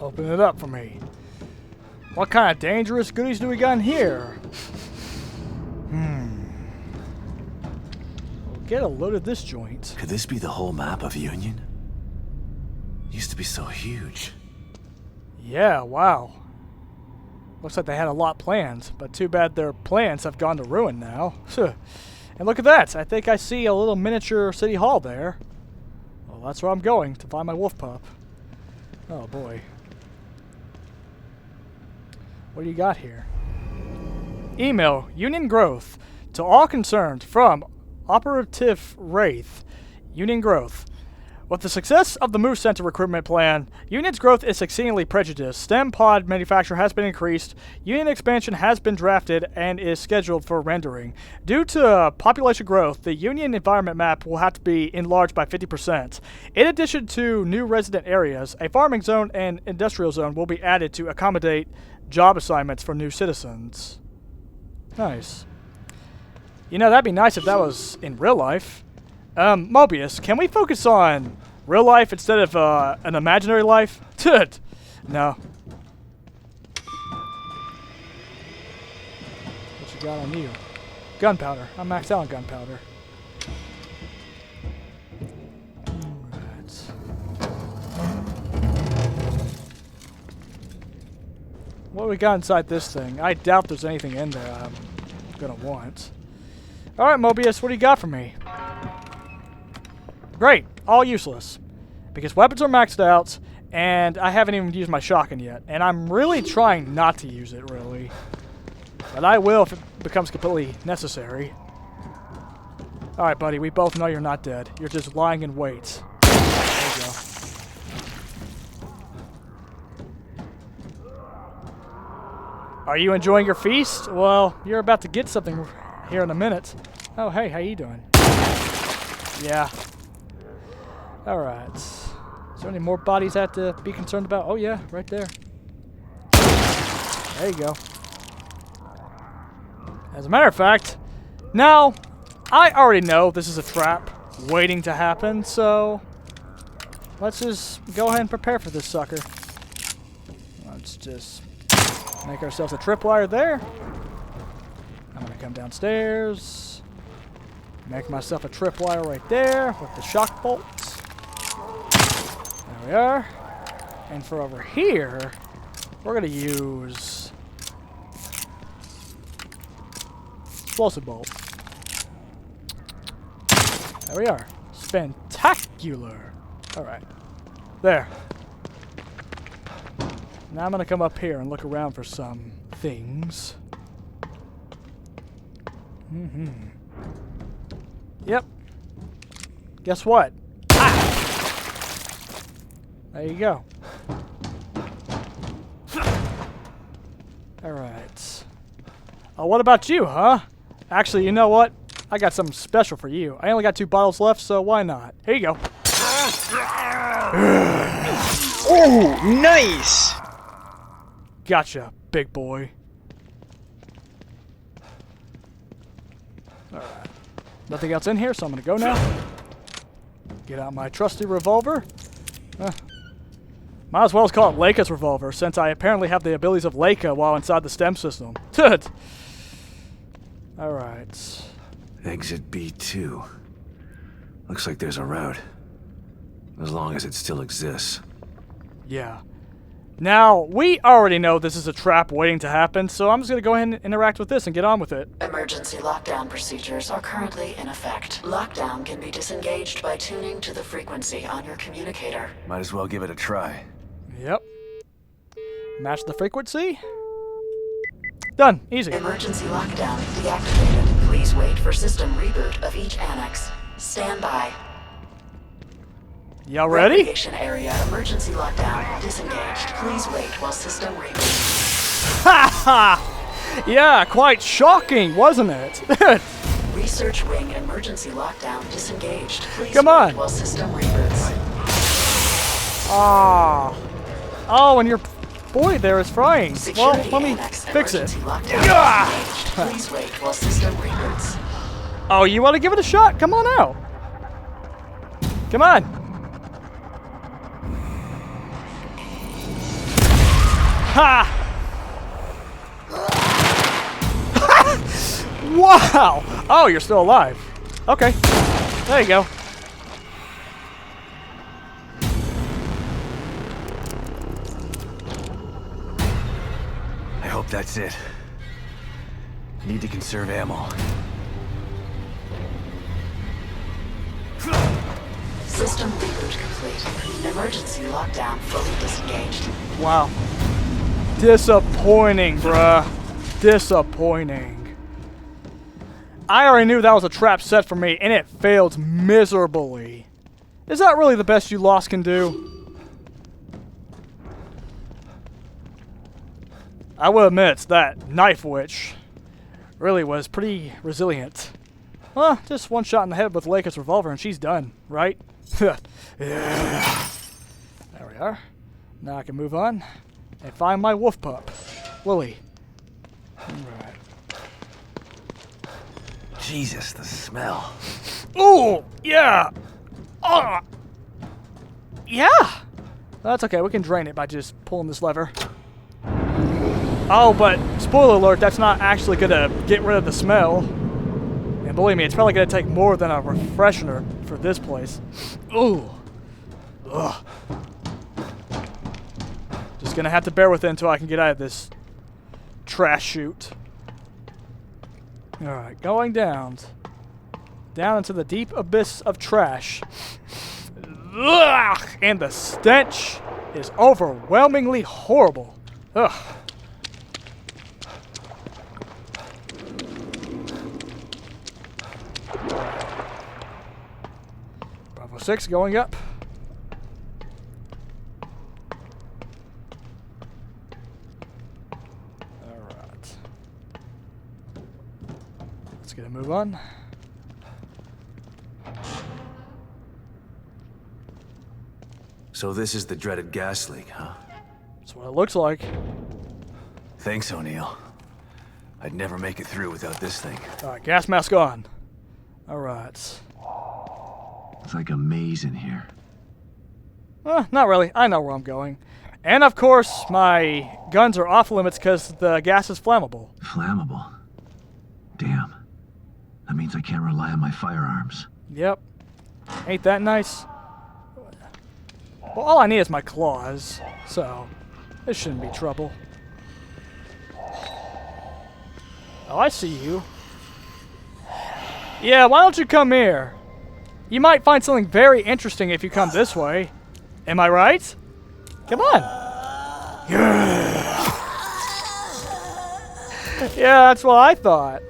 Open it up for me. What kind of dangerous goodies do we got in here? We'll get a load of this joint. Could this be the whole map of Union? Used to be so huge. Yeah, wow. Looks like they had a lot planned, but too bad their plans have gone to ruin now. And look at that! I think I see a little miniature city hall there. Well, that's where I'm going to find my wolf pup. Oh boy. What do you got here? Email Union Growth to all concerned from Operative Wraith. Union Growth. With the success of the Move Center recruitment plan, Union's growth is exceedingly prejudiced. STEM pod manufacture has been increased, Union expansion has been drafted, and is scheduled for rendering. Due to population growth, the Union environment map will have to be enlarged by 50%. In addition to new resident areas, a farming zone and industrial zone will be added to accommodate job assignments for new citizens. Nice. You know, that'd be nice if that was in real life. Mobius, can we focus on real life instead of an imaginary life? No. What you got on you? Gunpowder. I'm maxed out on gunpowder. Alright. What do we got inside this thing? I doubt there's anything in there I'm gonna want. Alright, Mobius, what do you got for me? Great, all useless. Because weapons are maxed out, and I haven't even used my shotgun yet. And I'm really trying not to use it, really. But I will if it becomes completely necessary. Alright, buddy, we both know you're not dead. You're just lying in wait. There you go. Are you enjoying your feast? Well, you're about to get something here in a minute. Oh, hey, how you doing? Yeah. Alright. Is there any more bodies I have to be concerned about? Oh yeah, right there. There you go. As a matter of fact, now, I already know this is a trap waiting to happen, so let's just go ahead and prepare for this sucker. Let's just make ourselves a tripwire there. I'm gonna come downstairs, make myself a tripwire right there with the shock bolts. There we are. And for over here, we're going to use explosive bolt. There we are. Spectacular. Alright. There. Now I'm going to come up here and look around for some things. Yep. Guess what? There you go. Alright. Oh, what about you, huh? Actually, you know what? I got something special for you. I only got 2 bottles left, so why not? Here you go. Oh, nice! Gotcha, big boy. Alright. Nothing else in here, so I'm gonna go now. Get out my trusty revolver. Might as well call it Leica's revolver, since I apparently have the abilities of Leica while inside the STEM system. Alright. Exit B2. Looks like there's a route. As long as it still exists. Yeah. Now, we already know this is a trap waiting to happen, so I'm just going to go ahead and interact with this and get on with it. Emergency lockdown procedures are currently in effect. Lockdown can be disengaged by tuning to the frequency on your communicator. Might as well give it a try. Yep. Match the frequency. Done. Easy. Emergency lockdown deactivated. Please wait for system reboot of each annex. Stand by. Y'all ready? Recreation area emergency lockdown disengaged. Please wait while system reboots. Ha ha! Yeah, quite shocking, wasn't it? Research wing emergency lockdown disengaged. Please Come wait on. while system reboots. Ah. Oh, and your boy there is frying. Security Well, let me annex fix it. emergency lockdown disengaged. Please wait while system reboots. Oh, you want to give it a shot? Come on out. Come on. Ha! Wow! Oh, you're still alive. Okay. There you go. I hope that's it. Need to conserve ammo. System reboot complete. Emergency lockdown fully disengaged. Wow. Disappointing, bruh. Disappointing. I already knew that was a trap set for me, and it failed miserably. Is that really the best you Lost can do? I will admit that Knife Witch really was pretty resilient. Well, just one shot in the head with Laker's revolver and she's done, right? Yeah. There we are. Now I can move on and find my wolf pup, Lily. Alright. Jesus, the smell. Ooh, yeah. Yeah. That's okay. We can drain it by just pulling this lever. Oh, but spoiler alert, that's not actually gonna get rid of the smell. And believe me, it's probably gonna take more than a refreshener for this place. Ooh. Ugh. Just gonna have to bear with it until I can get out of this trash chute. Alright, going down. Down into the deep abyss of trash. Ugh, and the stench is overwhelmingly horrible. Ugh. Bravo 6 going up. Alright. Let's get a move on. So this is the dreaded gas leak, huh? That's what it looks like. Thanks, O'Neill. I'd never make it through without this thing. Alright, gas mask on. Alright. It's like a maze in here. Not really. I know where I'm going. And of course, my guns are off limits because the gas is flammable. Flammable? Damn. That means I can't rely on my firearms. Yep. Ain't that nice? Well, all I need is my claws, so this shouldn't be trouble. Oh, I see you. Yeah, why don't you come here? You might find something very interesting if you come this way. Am I right? Come on. Yeah, that's what I thought.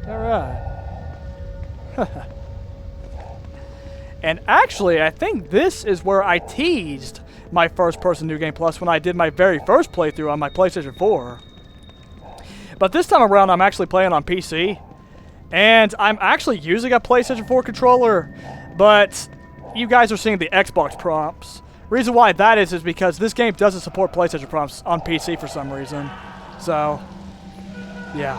Alright. And actually, I think this is where I teased my first person New Game Plus when I did my very first playthrough on my PlayStation 4. But this time around, I'm actually playing on PC. And I'm actually using a PlayStation 4 controller, but you guys are seeing the Xbox prompts. Reason why that is because this game doesn't support PlayStation prompts on PC for some reason. So, yeah.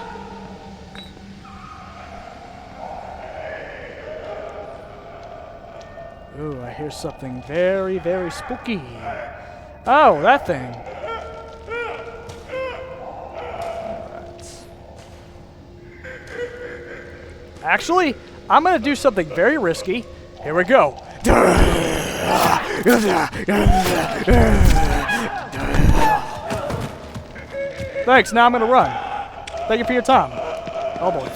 Ooh, I hear something very, very spooky. Oh, that thing. Alright. Actually, I'm going to do something very risky. Here we go. Thanks, now I'm going to run. Thank you for your time. Oh boy.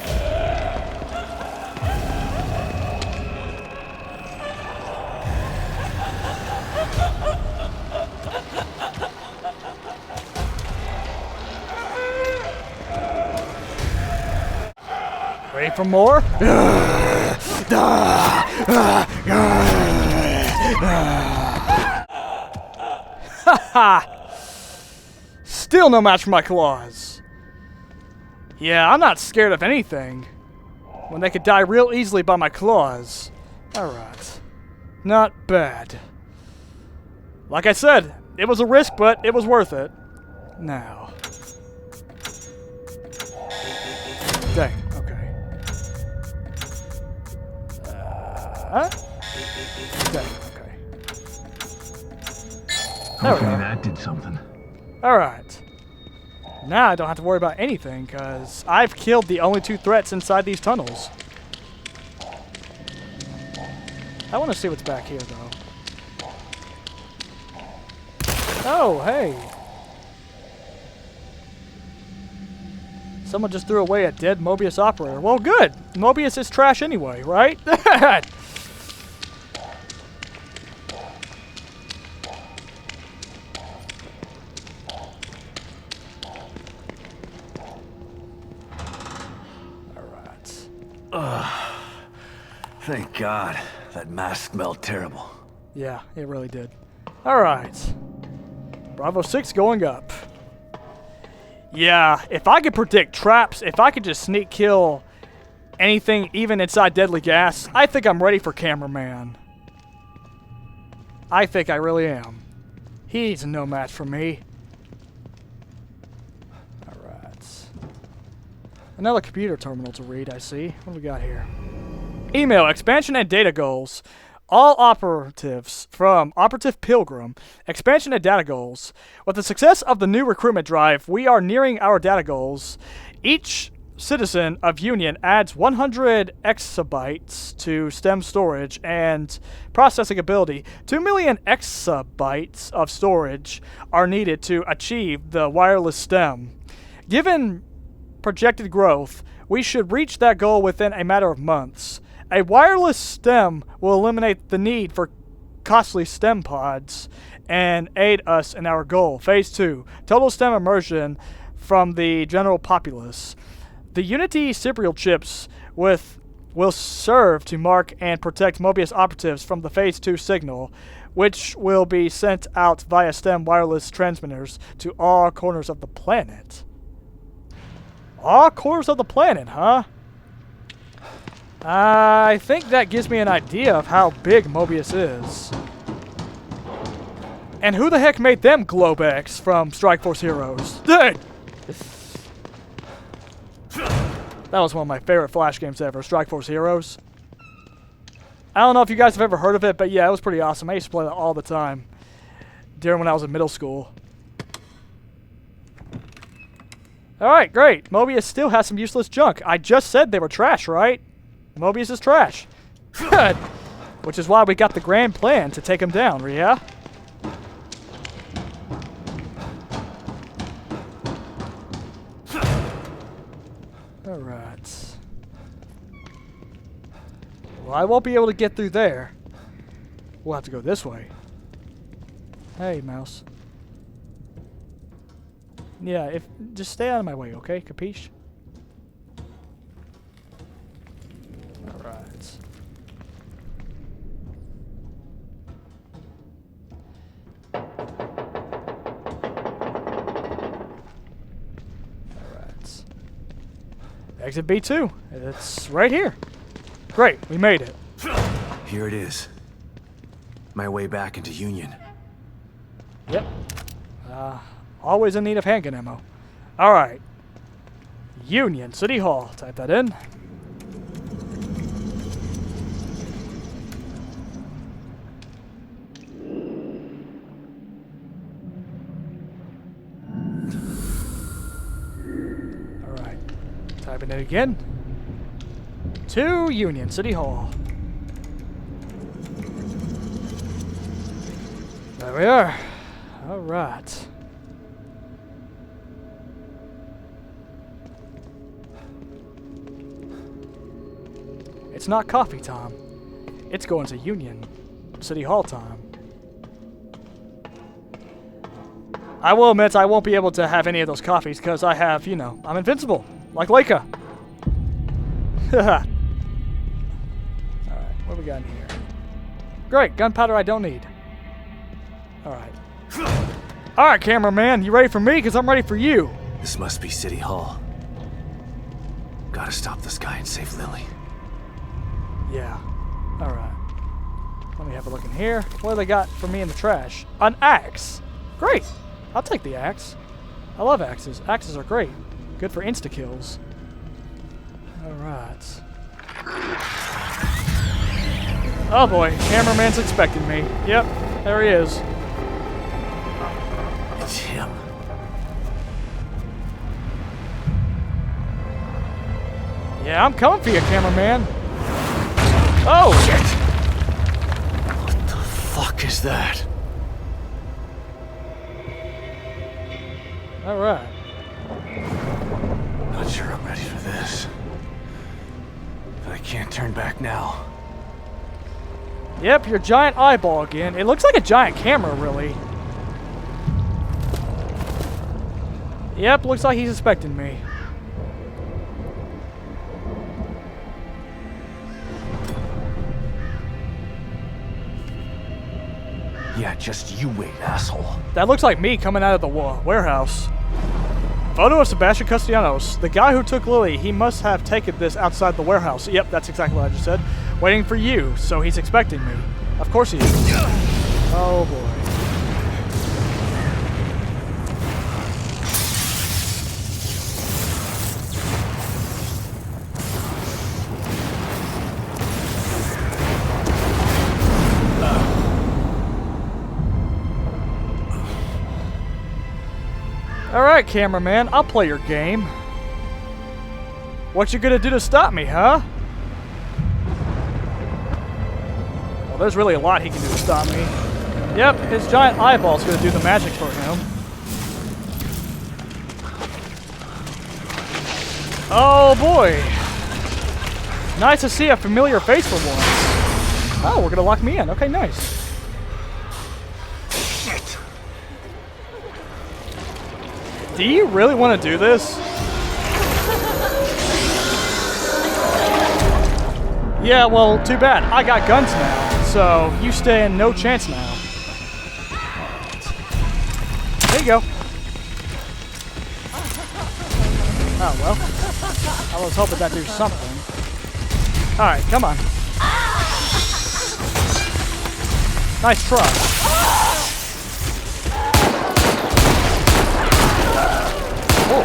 Ready for more? Still no match for my claws. Yeah, I'm not scared of anything when they could die real easily by my claws. Alright. Not bad. Like I said, it was a risk, but it was worth it. Now. Dang, okay. Dang, okay. Okay, that did something. Alright. Now I don't have to worry about anything, because I've killed the only 2 threats inside these tunnels. I want to see what's back here, though. Oh, hey. Someone just threw away a dead Mobius operator. Well, good. Mobius is trash anyway, right? Thank God. That mask smelled terrible. Yeah, it really did. Alright. Bravo 6 going up. Yeah, if I could predict traps, if I could just sneak kill anything even inside deadly gas, I think I'm ready for Cameraman. I think I really am. He's no match for me. Alright. Another computer terminal to read, I see. What do we got here? Email, expansion and data goals. All operatives from Operative Pilgrim. Expansion and data goals. With the success of the new recruitment drive, we are nearing our data goals. Each citizen of Union adds 100 exabytes to STEM storage and processing ability. 2 million exabytes of storage are needed to achieve the wireless STEM. Given projected growth, we should reach that goal within a matter of months. A wireless STEM will eliminate the need for costly STEM pods and aid us in our goal. Phase 2. Total STEM immersion from the general populace. The Unity serial chips will serve to mark and protect Mobius operatives from the Phase 2 signal, which will be sent out via STEM wireless transmitters to all corners of the planet. All corners of the planet, huh? I think that gives me an idea of how big Mobius is. And who the heck made them Globex from Strike Force Heroes? Dang! That was one of my favorite Flash games ever, Strike Force Heroes. I don't know if you guys have ever heard of it, but yeah, it was pretty awesome. I used to play that all the time during when I was in middle school. Alright, great. Mobius still has some useless junk. I just said they were trash, right? Mobius is trash. Good. Which is why we got the grand plan to take him down, yeah? Alright. Well, I won't be able to get through there. We'll have to go this way. Hey, mouse. Yeah, just stay out of my way, okay? Capiche? Alright. Alright. Exit B2. It's right here. Great, we made it. Here it is. My way back into Union. Yep. Always in need of handgun ammo. Alright. Union City Hall. Type that in. Alright. Typing it again. To Union City Hall. There we are. Alright. It's not coffee time. It's going to Union City Hall time. I will admit I won't be able to have any of those coffees because I have, you know, I'm invincible. Like Leica. Alright, what do we got in here? Great, gunpowder I don't need. Alright. Alright, cameraman, you ready for me? Because I'm ready for you. This must be City Hall. Gotta stop this guy and save Lily. Yeah. Alright. Let me have a look in here. What do they got for me in the trash? An axe! Great! I'll take the axe. I love axes. Axes are great. Good for insta-kills. Alright. Oh boy, cameraman's expecting me. Yep, there he is. It's him. Yeah, I'm coming for you, cameraman. Oh! Shit! What the fuck is that? Alright. Not sure I'm ready for this. But I can't turn back now. Yep, your giant eyeball again. It looks like a giant camera, really. Yep, looks like he's suspecting me. Yeah, just you wait, asshole. That looks like me coming out of the warehouse. Photo of Sebastian Castellanos. The guy who took Lily, he must have taken this outside the warehouse. Yep, that's exactly what I just said. Waiting for you, so he's expecting me. Of course he is. Oh boy. Alright, cameraman, I'll play your game. What you gonna do to stop me, huh? Well, there's really a lot he can do to stop me. Yep, his giant eyeball's gonna do the magic for him. Oh boy! Nice to see a familiar face for once. Oh, we're gonna lock me in. Okay, nice. Shit! Do you really want to do this? Yeah, well, too bad. I got guns now, so you stand no chance now. There you go. Oh, well. I was hoping that'd do something. Alright, come on. Nice try. Oh.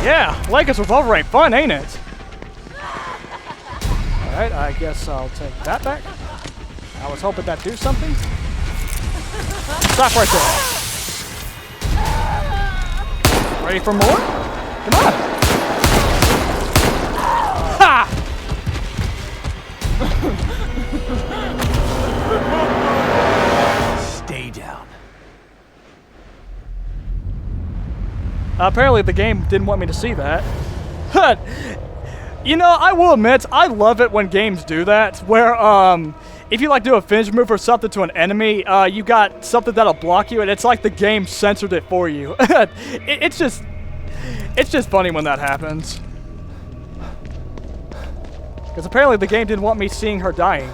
Yeah, Lakers revolver ain't fun, ain't it? Alright, I guess I'll take that back. I was hoping that'd do something. Stop right there. Ready for more? Come on. Ha! Stay down. Apparently the game didn't want me to see that. You know, I will admit, I love it when games do that, where, if you, like, do a finish move or something to an enemy, you got something that'll block you, and it's like the game censored it for you. It's just funny when that happens. Because apparently the game didn't want me seeing her dying.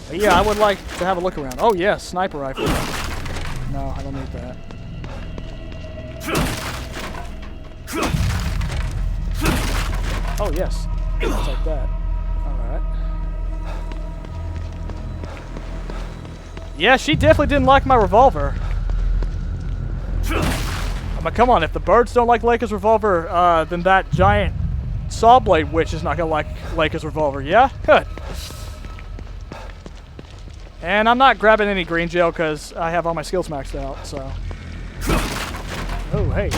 But yeah, I would like to have a look around. Oh yeah, sniper rifle. No, I don't need that. Oh yes, I'll take that. Alright. Yeah, she definitely didn't like my revolver. But come on, if the birds don't like Leica's revolver, then that giant saw blade witch is not gonna like Leica's revolver, yeah? Good. And I'm not grabbing any green gel because I have all my skills maxed out, so. Oh, hey.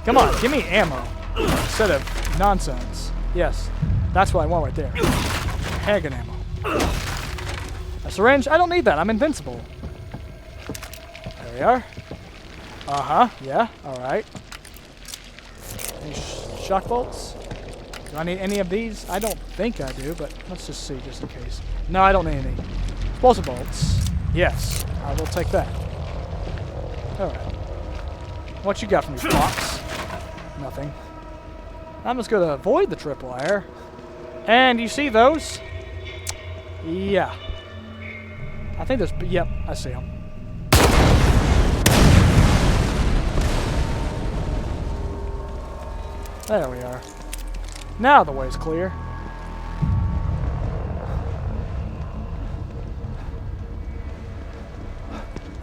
Come on, give me ammo instead of nonsense. Yes, that's what I want right there. Handgun ammo. A syringe? I don't need that. I'm invincible. There we are. Uh-huh. Yeah. All right. Any shock bolts? Do I need any of these? I don't think I do, but let's just see just in case. No, I don't need any. Explosive bolts. Yes. I will take that. All right. What you got for me, Fox? Nothing. I'm just going to avoid the tripwire. And you see those? Yeah. I think there's... Yep, I see them. There we are. Now the way's clear.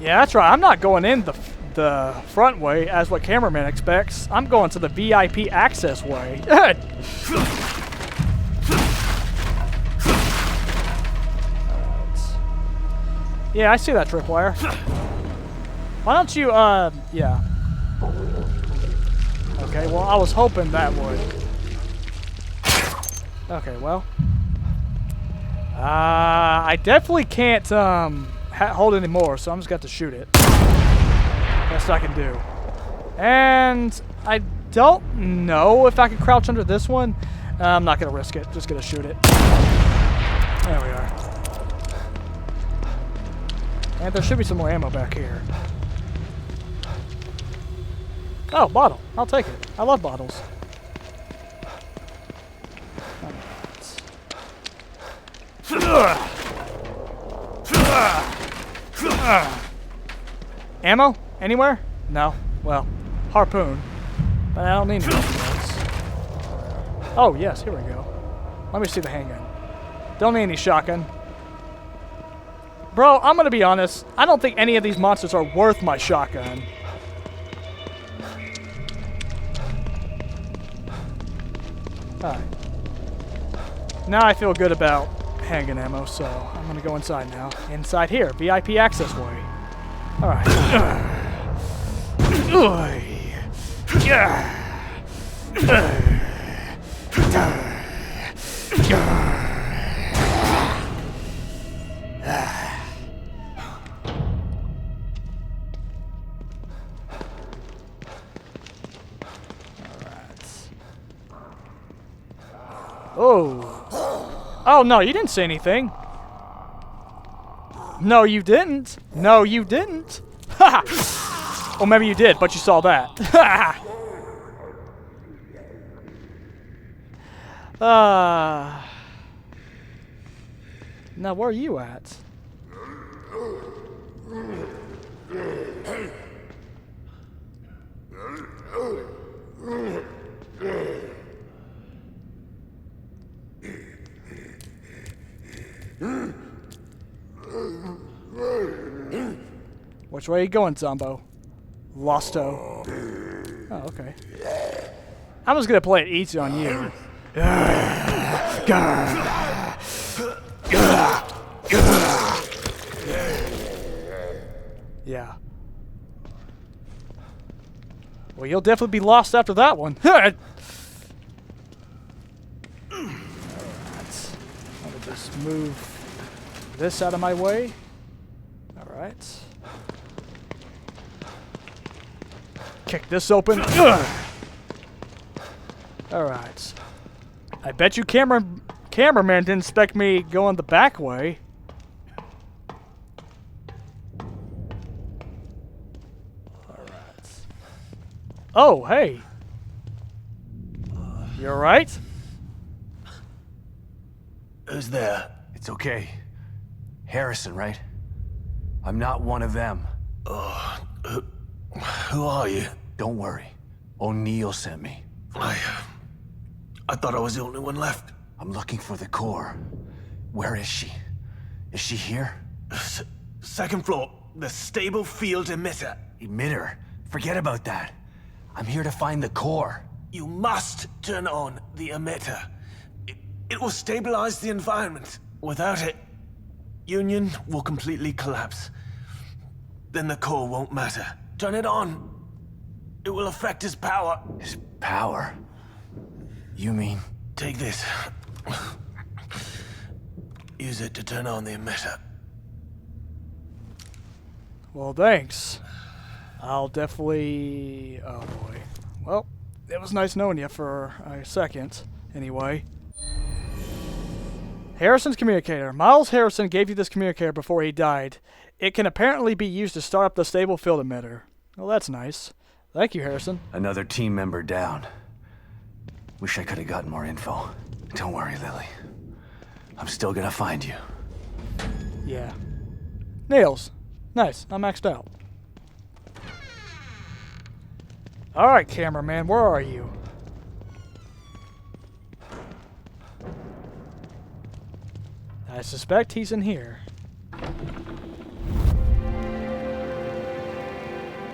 Yeah, that's right. I'm not going in the front way as what cameraman expects. I'm going to the VIP access way. Yeah, I see that tripwire. Why don't you, yeah. Okay, well, I was hoping that would. Okay, well. I definitely can't, hold any more, so I'm just gonna have to shoot it. Best I can do. And I don't know if I can crouch under this one. I'm not gonna risk it. Just gonna shoot it. There we are. And there should be some more ammo back here. Oh, bottle. I'll take it. I love bottles. Ammo? Anywhere? No. Well, harpoon. But I don't need anything else. Oh, yes. Here we go. Let me see the handgun. Don't need any shotgun. Bro, I'm gonna be honest. I don't think any of these monsters are worth my shotgun. Alright. Now I feel good about handgun ammo, so I'm gonna go inside now. Inside here, VIP access way. Alright. Oh. Oh, no, you didn't say anything. No, you didn't. No, you didn't. Ha! Well, maybe you did, but you saw that. Now, where are you at? Which way are you going, Zombo? Losto. Oh, okay. I'm just gonna play it easy on you. Yeah. Well, you'll definitely be lost after that one. Alright. Let me just move this out of my way. Alright. Kick this open. Alright. I bet you cameraman didn't expect me going the back way. Alright. Oh, hey. You alright? Who's there? It's okay. Harrison, right? I'm not one of them. Who are you? Don't worry. O'Neill sent me. I thought I was the only one left. I'm looking for the core. Where is she? Is she here? Second floor, the stable field emitter. Emitter? Forget about that. I'm here to find the core. You must turn on the emitter. It will stabilize the environment. Without it, Union will completely collapse. Then the core won't matter. Turn it on. It will affect his power. His power? You mean? Take this. Use it to turn on the emitter. Well, thanks. I'll definitely... Oh, boy. Well, it was nice knowing you for a second, anyway. Harrison's communicator. Miles Harrison gave you this communicator before he died. It can apparently be used to start up the stable field emitter. Well, that's nice. Thank you, Harrison. Another team member down. Wish I could have gotten more info. Don't worry, Lily. I'm still gonna find you. Yeah. Nails. Nice. I'm maxed out. Alright, cameraman. Where are you? I suspect he's in here.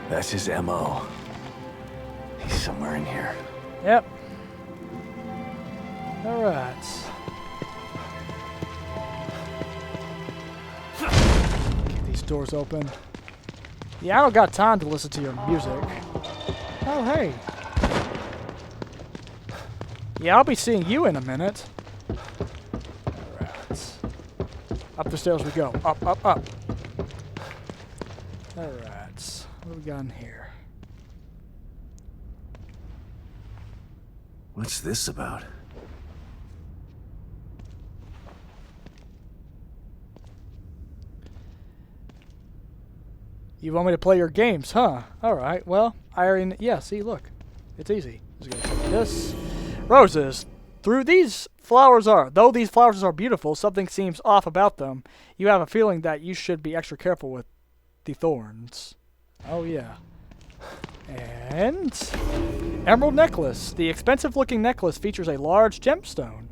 That's his MO. He's somewhere in here. Yep. Alright. Get these these doors open. Yeah, I don't got time to listen to your music. Oh, hey. Yeah, I'll be seeing you in a minute. Alright. Up the stairs we go. Up, up, up. Alright. What do we got in here? What's this about? You want me to play your games, huh? Alright, well, I already... Yeah, see, look. It's easy. Just gonna take this. Roses. Though these flowers are beautiful, something seems off about them. You have a feeling that you should be extra careful with the thorns. Oh, yeah. And... Emerald necklace. The expensive-looking necklace features a large gemstone.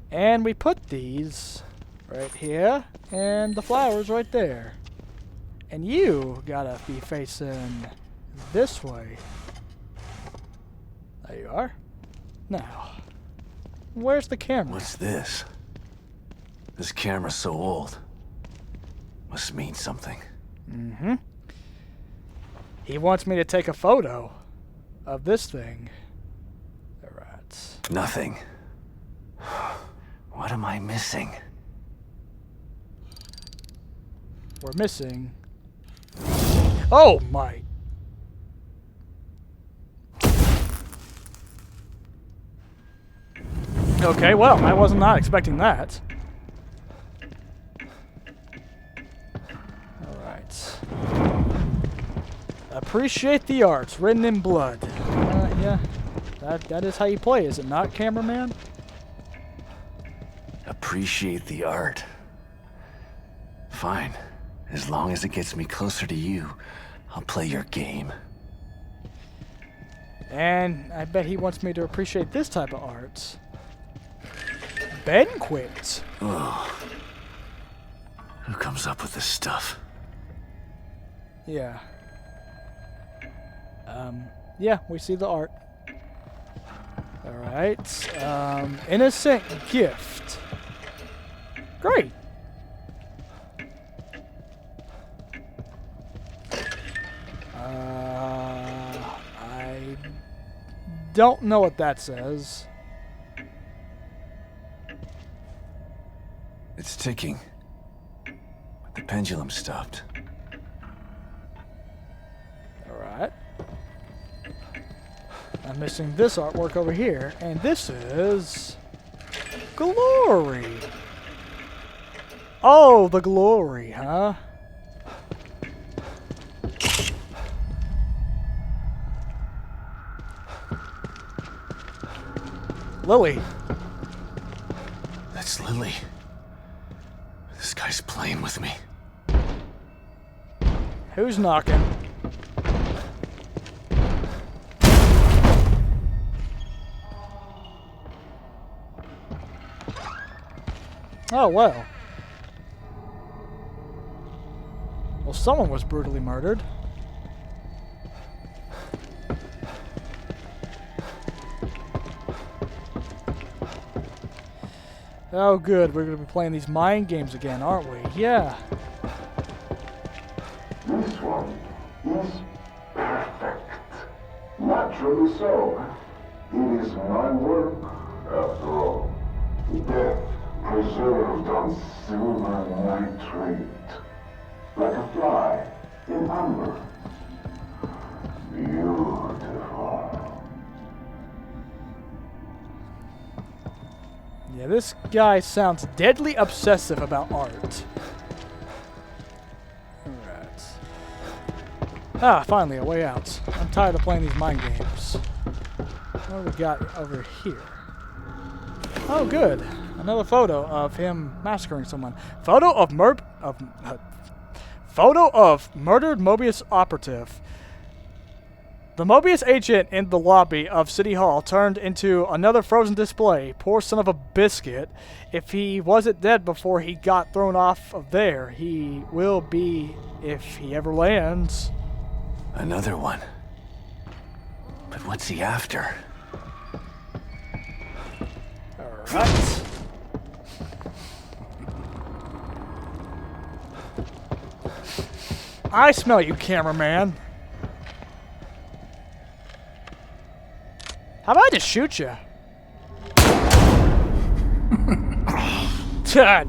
And we put these right here, and the flowers right there. And you gotta be facing this way. There you are. Now, where's the camera? What's this? This camera's so old. Must mean something. Mm-hmm. He wants me to take a photo of this thing. Alright. Nothing. What am I missing? We're missing... Oh my... Okay, well, I was not expecting that. Alright. Appreciate the arts, written in blood. Yeah. That is how you play, is it not, cameraman? Appreciate the art. Fine. As long as it gets me closer to you, I'll play your game. And I bet he wants me to appreciate this type of art. Banquet. Oh. Who comes up with this stuff? Yeah. Yeah, we see the art. Alright. Innocent gift. Great. I don't know what that says. It's ticking. But the pendulum stopped. Alright. I'm missing this artwork over here, and this is... Glory! Oh, the glory, huh? Lily. That's Lily. This guy's playing with me. Who's knocking? Oh, well. Well, someone was brutally murdered. Oh, good. We're going to be playing these mind games again, aren't we? Yeah. This one is perfect. Naturally so. It is my work, after all. Death preserved on silver nitrate. Like a fly in amber. Beautiful. Yeah, this guy sounds deadly obsessive about art. Alright. Ah, finally, a way out. I'm tired of playing these mind games. What do we got over here? Oh, good. Another photo of him massacring someone. Photo of murdered Mobius operative. The Mobius agent in the lobby of City Hall turned into another frozen display. Poor son of a biscuit. If he wasn't dead before he got thrown off of there, he will be if he ever lands. Another one. But what's he after? Alright. I smell you, cameraman. How about I just shoot you? God.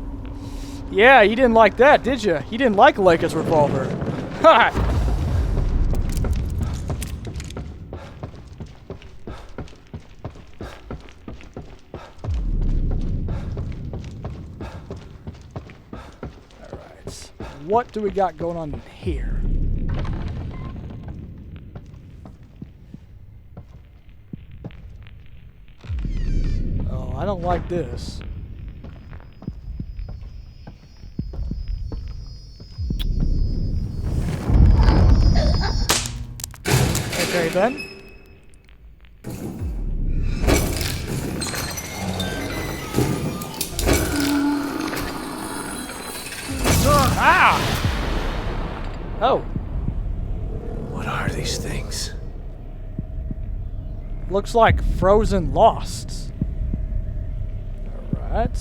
Yeah, you didn't like that, did you? You didn't like Leica's revolver. Ha! Alright. What do we got going on here? Oh, I don't like this. Okay, then. Ah! Oh. What are these things? Looks like frozen losts. Alright.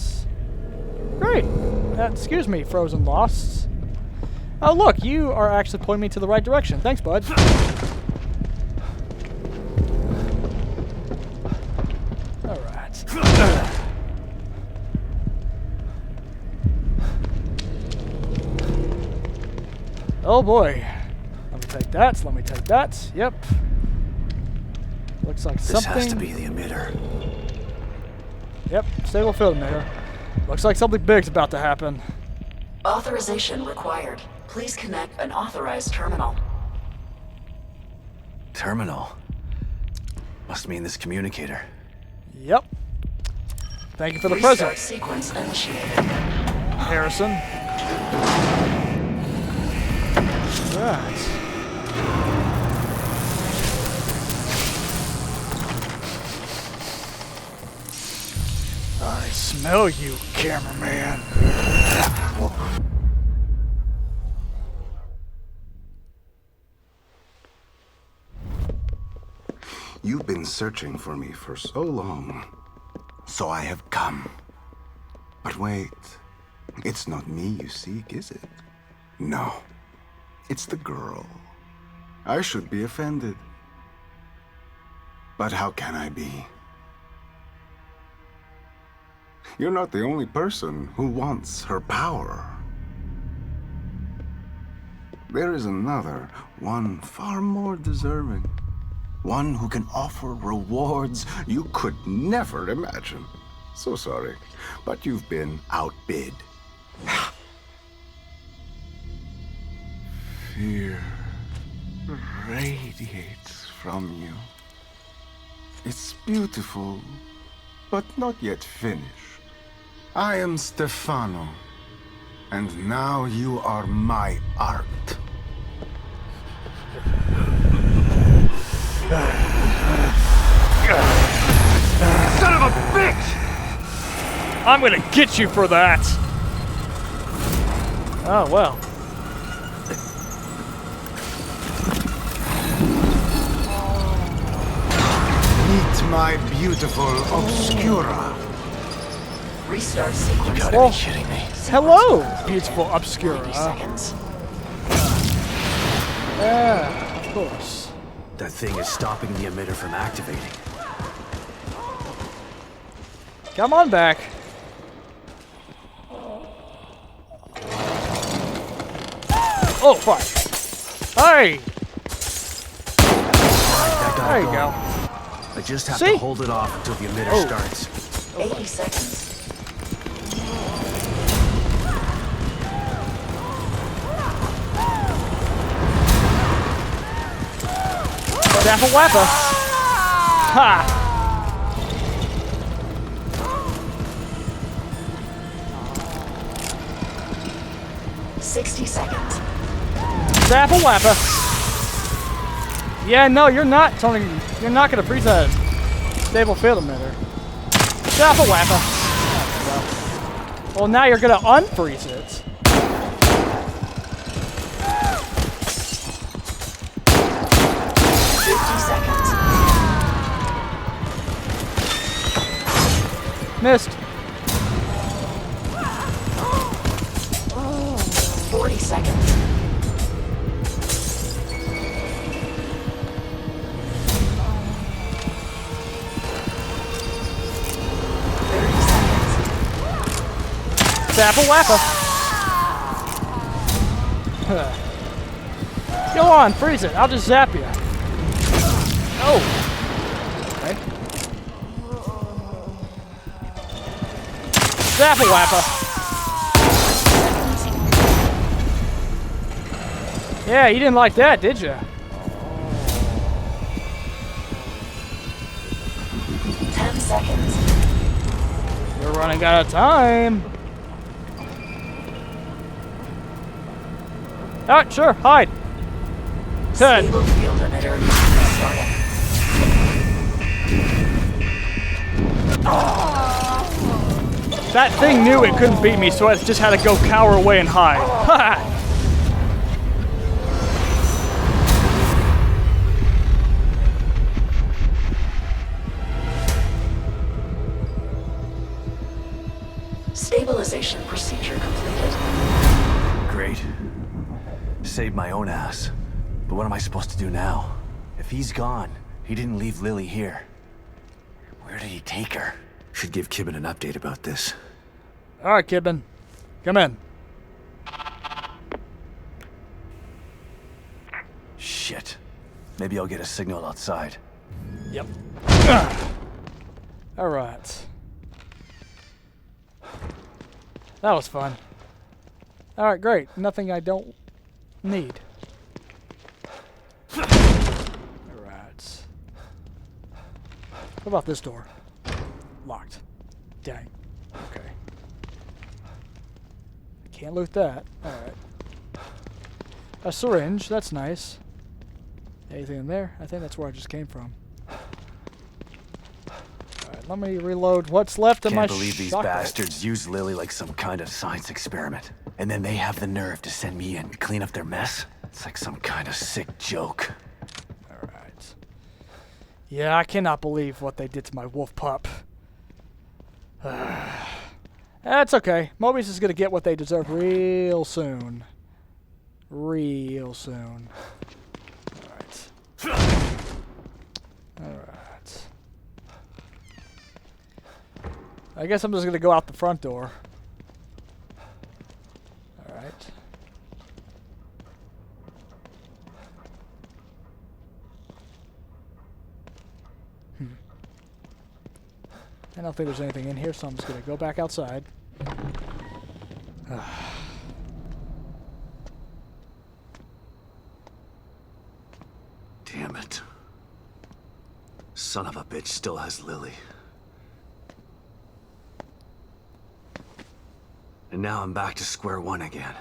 Great. Excuse me, frozen losts. Oh, look, you are actually pointing me to the right direction. Thanks, bud. Alright. Oh boy. Let me take that. Let me take that. Yep. Looks like something. This has to be the emitter. Yep. Stable field emitter. Looks like something big's about to happen. Authorization required. Please connect an authorized terminal. Terminal. Must mean this communicator. Yep. Thank you for the Restart present, sequence initiated. Harrison. Right. I smell you, cameraman. You've been searching for me for so long, so I have come. But wait, it's not me you seek, is it? No, it's the girl. I should be offended. But how can I be? You're not the only person who wants her power. There is another, one far more deserving. One who can offer rewards you could never imagine. So sorry, but you've been outbid. Fear radiates from you. It's beautiful, but not yet finished. I am Stefano, and now you are my art. Son of a bitch! I'm gonna get you for that. Oh, well. Meet my beautiful Obscura. Restart sequence. Gotta Well, be kidding me. hello, beautiful Obscura. 90 seconds. Yeah, of course. That thing is stopping the emitter from activating. Come on back. Oh, fuck. Hey! That got There you going. go. I just have See? to hold it off until the emitter starts. 80 seconds. Dapper Wapper. Ha! 60 seconds. Dapper Wapper. Yeah, no, you're not, Tony. You're not gonna freeze that stable field emitter. Dapper Wapper. Well, now you're gonna unfreeze it. Missed. 40 seconds. Zappa Wappa. Go on, freeze it. I'll just zap you. Oh. Okay. Zappa Wappa. Yeah, you didn't like that, did you? 10 seconds. We're running out of time. Alright, sure, hide. Good. Stable field emitter starting. That thing knew it couldn't beat me, so it just had to go cower away and hide. Ha! Stabilization procedure completed. Great. Saved my own ass. But what am I supposed to do now? If he's gone, he didn't leave Lily here. Where did he take her? Should give Kibben an update about this. Alright, Kidman. Come in. Shit. Maybe I'll get a signal outside. Yep. Alright. That was fun. Alright, great. Nothing I don't need. Alright. What about this door? Locked. Dang. Okay. Can't loot that. Alright. A syringe. That's nice. Anything in there? I think that's where I just came from. Alright, let me reload what's left of my Can't believe these shotgun. bastards use Lily like some kind of science experiment. And then they have the nerve to send me in to clean up their mess? It's like some kind of sick joke. Alright. Yeah, I cannot believe what they did to my wolf pup. That's okay. Mobius is going to get what they deserve real soon. Real soon. Alright. Alright. I guess I'm just going to go out the front door. Alright. I don't think there's anything in here, so I'm just going to go back outside. Damn it. Son of a bitch still has Lily. And now I'm back to square one again.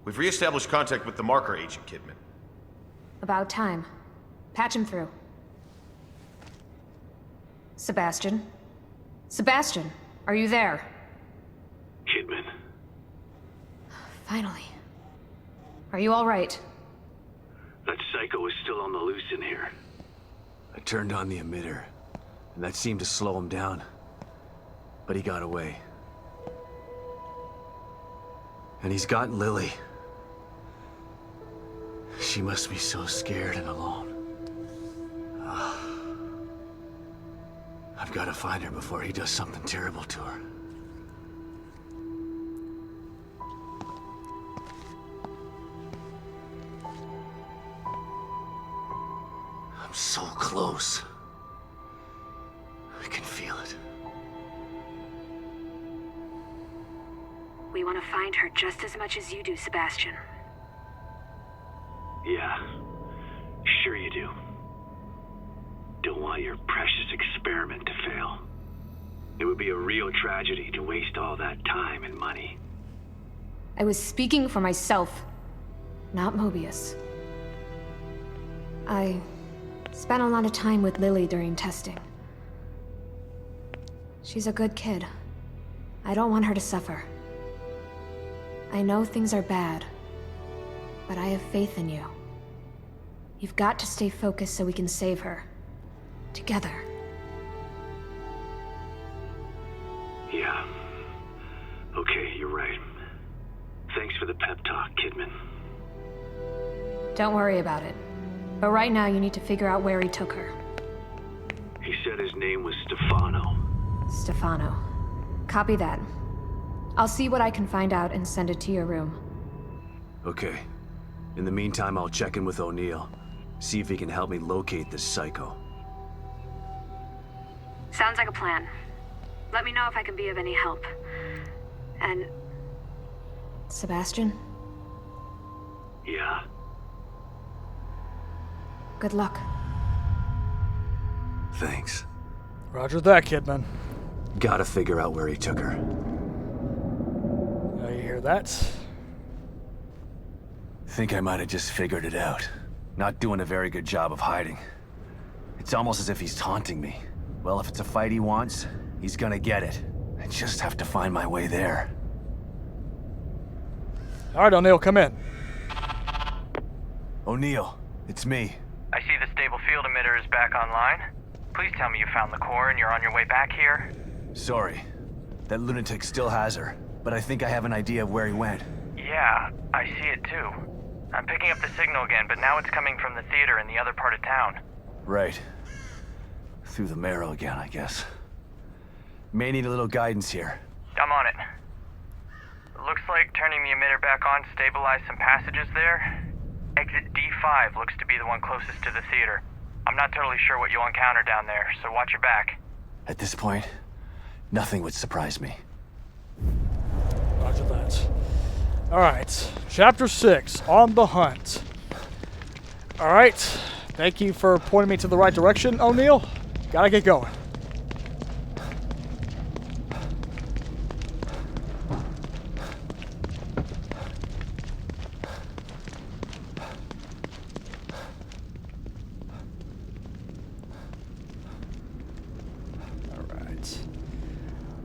We've re-established contact with the marker agent, Kidman. About time. Patch him through. Sebastian? Sebastian, are you there? Kidman. Finally. Are you all right? That psycho is still on the loose in here. I turned on the emitter, and that seemed to slow him down. But he got away. And he's got Lily. She must be so scared and alone. I've got to find her before he does something terrible to her. I'm so close. I can feel it. We want to find her just as much as you do, Sebastian. Yeah, sure you do. Don't want your precious experiment to fail. It would be a real tragedy to waste all that time and money. I was speaking for myself, not Mobius. I spent a lot of time with Lily during testing. She's a good kid. I don't want her to suffer. I know things are bad, but I have faith in you. You've got to stay focused so we can save her. Together. Yeah. Okay, you're right. Thanks for the pep talk, Kidman. Don't worry about it. But right now you need to figure out where he took her. He said his name was Stefano. Stefano. Copy that. I'll see what I can find out and send it to your room. Okay. In the meantime, I'll check in with O'Neill. See if he can help me locate this psycho. Sounds like a plan. Let me know if I can be of any help. And... Sebastian? Yeah. Good luck. Thanks. Roger that, Kidman. Gotta figure out where he took her. Now you hear that? Think I might have just figured it out. Not doing a very good job of hiding. It's almost as if he's taunting me. Well, if it's a fight he wants, he's gonna get it. I just have to find my way there. Alright, O'Neill, come in. O'Neill, it's me. I see the stable field emitter is back online. Please tell me you found the core and you're on your way back here. Sorry. That lunatic still has her, but I think I have an idea of where he went. Yeah, I see it too. I'm picking up the signal again, but now it's coming from the theater in the other part of town. Right. Through the Marrow again, I guess. May need a little guidance here. I'm on it. Looks like turning the emitter back on stabilized some passages there. Exit D5 looks to be the one closest to the theater. I'm not totally sure what you'll encounter down there, so watch your back. At this point, nothing would surprise me. Roger that. Alright, Chapter 6, On the Hunt. Alright, thank you for pointing me to the right direction, O'Neill. Gotta get going. Alright.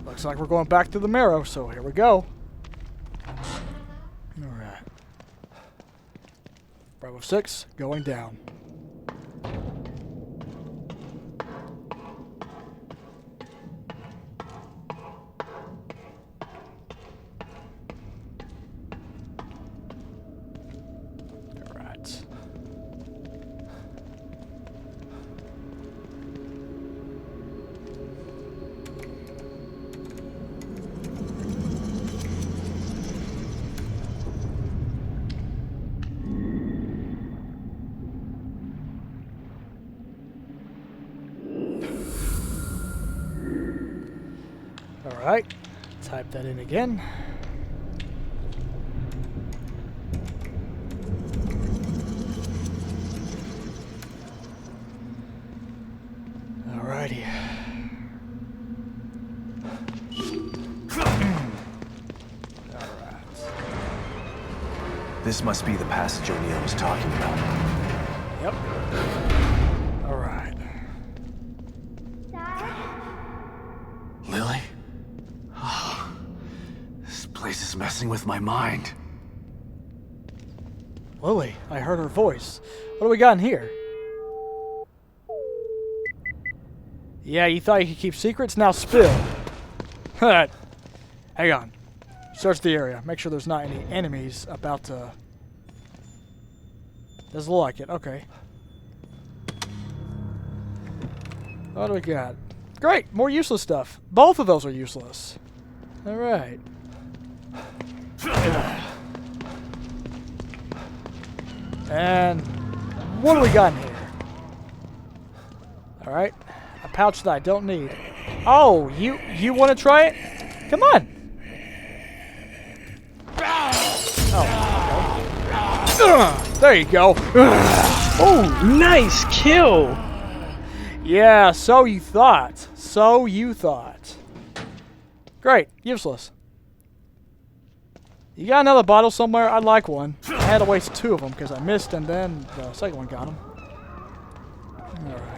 Looks like we're going back to the Marrow, so here we go. Alright. Bravo 6, going down. Alright. Alright, type that in again. Alrighty. Alright. This must be the passage O'Neill was talking about. Yep. Alright. Lily? This place is messing with my mind. Lily, I heard her voice. What do we got in here? Yeah, you thought you could keep secrets? Now spill. Hang on. Search the area. Make sure there's not any enemies about to... Doesn't look like it. Okay. What do we got? Great! More useless stuff. Both of those are useless. Alright. And what do we got in here? Alright. A pouch that I don't need. Oh, you want to try it? Come on! Oh, there you go. Oh, nice kill! Yeah, so you thought. So you thought. Great. Useless. You got another bottle somewhere? I'd like one. I had to waste 2 of them because I missed and then the second one got them. Alright.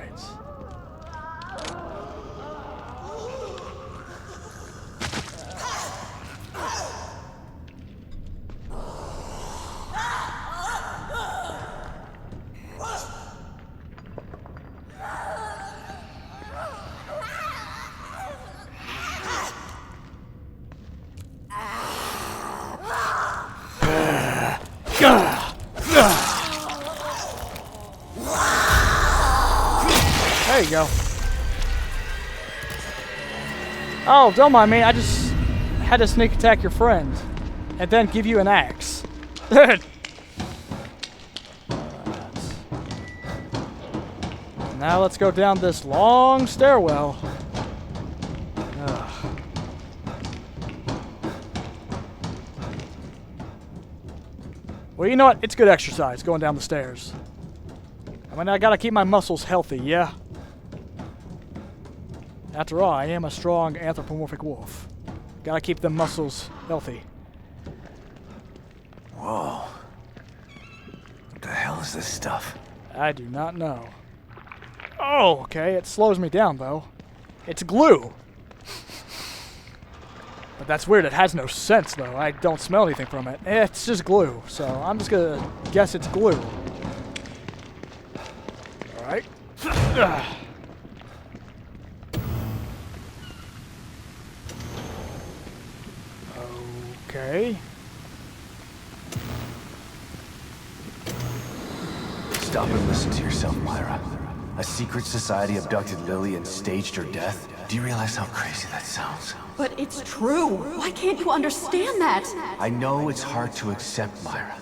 There you go. Oh, don't mind me. I just had to sneak attack your friend. And then give you an axe. Now let's go down this long stairwell. Ugh. Well, you know what? It's good exercise going down the stairs. I mean, I gotta keep my muscles healthy, yeah? After all, I am a strong anthropomorphic wolf. Gotta keep the muscles healthy. Whoa. What the hell is this stuff? I do not know. Oh, okay. It slows me down, though. It's glue. But that's weird. It has no scent, though. I don't smell anything from it. It's just glue. So I'm just going to guess it's glue. All right. Okay. Stop and listen to yourself, Myra. A secret society abducted Lily and staged her death? Do you realize how crazy that sounds? But it's true. Why can't you understand that? I know it's hard to accept, Myra.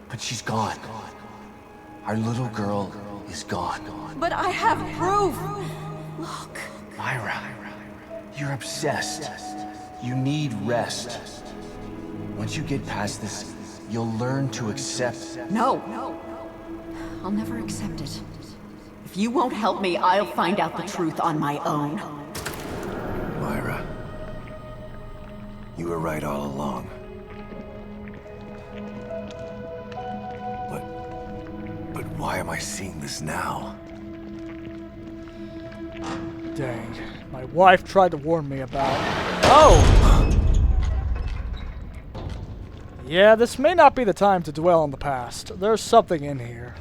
But she's gone. Our little girl is gone. But I have proof. Look. Myra, you're obsessed. You need rest. Once you get past this, you'll learn to accept. No. I'll never accept it. If you won't help me, I'll find out the truth on my own. Myra, you were right all along. But why am I seeing this now? Dang. My wife tried to warn me about... Oh! Yeah, this may not be the time to dwell on the past. There's something in here.